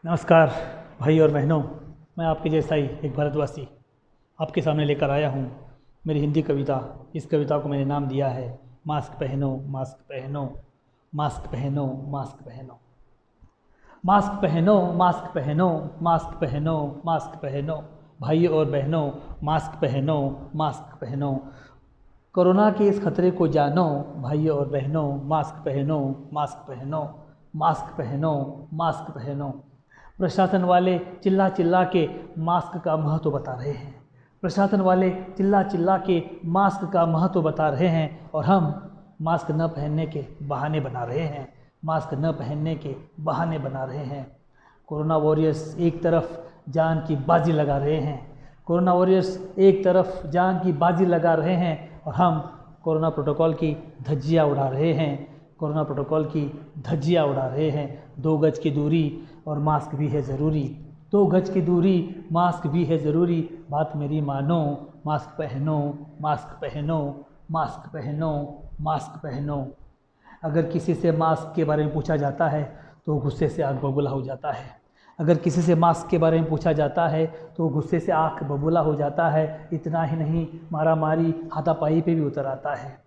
नमस्कार भाई और बहनों, मैं आपके जैसा ही एक भारतवासी आपके सामने लेकर आया हूँ मेरी हिंदी कविता। इस कविता को मैंने नाम दिया है मास्क पहनो, मास्क पहनो, मास्क पहनो, मास्क पहनो। मास्क पहनो, मास्क पहनो, मास्क पहनो, मास्क पहनो, भाइयों और बहनों, मास्क पहनो, मास्क पहनो। कोरोना के इस खतरे को जानो भाइयों और बहनों, मास्क पहनो, मास्क पहनो, मास्क पहनो, मास्क पहनो। प्रशासन वाले चिल्ला चिल्ला के मास्क का महत्व बता रहे हैं। प्रशासन वाले चिल्ला चिल्ला के मास्क का महत्व बता रहे हैं और हम मास्क न पहनने के बहाने बना रहे हैं। मास्क न पहनने के बहाने बना रहे हैं। कोरोना वॉरियर्स एक तरफ जान की बाजी लगा रहे हैं। कोरोना वॉरियर्स एक तरफ जान की बाजी लगा रहे हैं और हम कोरोना प्रोटोकॉल की धज्जियाँ उड़ा रहे हैं। कोरोना प्रोटोकॉल की धज्जियाँ उड़ा रहे हैं। 2 गज की दूरी और मास्क भी है ज़रूरी। 2 गज की दूरी, मास्क भी है ज़रूरी। बात मेरी मानो, मास्क पहनो, मास्क पहनो, मास्क पहनो, मास्क पहनो। अगर किसी से मास्क के बारे में पूछा जाता है तो गुस्से से आग बबूला हो जाता है। अगर किसी से मास्क के बारे में पूछा जाता है तो गुस्से से आँख बबूला हो जाता है। इतना ही नहीं, मारामारी हाथापाई पे भी उतर आता है।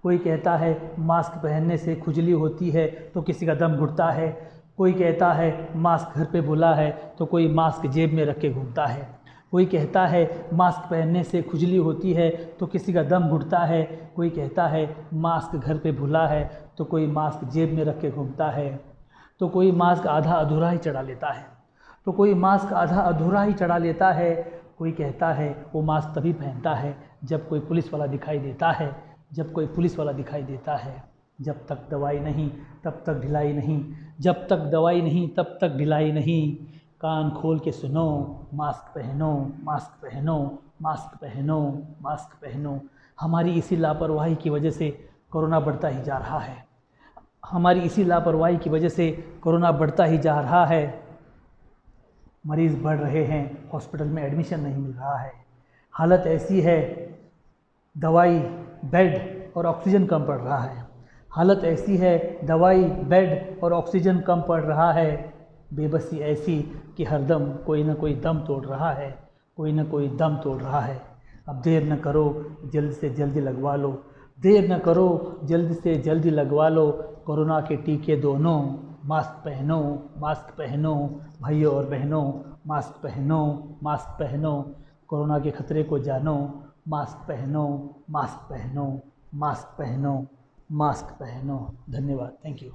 कोई कहता है मास्क पहनने से खुजली होती है तो किसी का दम घुटता है। कोई कहता है मास्क घर पे भूला है तो कोई मास्क जेब में रख के घूमता है। कोई कहता है मास्क पहनने से खुजली होती है तो किसी का दम घुटता है। कोई कहता है मास्क घर पे भूला है तो कोई मास्क जेब में रख के घूमता है। तो कोई मास्क आधा अधूरा ही चढ़ा लेता है। तो कोई मास्क आधा अधूरा ही चढ़ा लेता है। कोई कहता है वो मास्क तभी पहनता है जब कोई पुलिस वाला दिखाई देता है। जब कोई पुलिस वाला दिखाई देता है। जब तक दवाई नहीं तब तक ढिलाई नहीं। जब तक दवाई नहीं तब तक ढिलाई नहीं। कान खोल के सुनो, मास्क पहनो, मास्क पहनो, मास्क पहनो, मास्क पहनो। हमारी इसी लापरवाही की वजह से कोरोना बढ़ता ही जा रहा है। हमारी इसी लापरवाही की वजह से कोरोना बढ़ता ही जा रहा है। मरीज़ बढ़ रहे हैं, हॉस्पिटल में एडमिशन नहीं मिल रहा है। हालत ऐसी है, दवाई, बेड और ऑक्सीजन कम पड़ रहा है। हालत ऐसी है, दवाई, बेड और ऑक्सीजन कम पड़ रहा है। बेबसी ऐसी कि हरदम कोई ना कोई दम तोड़ रहा है। कोई ना कोई दम तोड़ रहा है। अब देर न करो, जल्द से जल्दी लगवा लो। देर न करो, जल्द से जल्दी लगवा लो कोरोना के टीके दोनों। मास्क पहनो, मास्क पहनो, भाइयों और बहनों, मास्क पहनो, मास्क पहनो। कोरोना के खतरे को जानो, मास्क पहनो, मास्क पहनो, मास्क पहनो, मास्क पहनो। धन्यवाद, थैंक यू।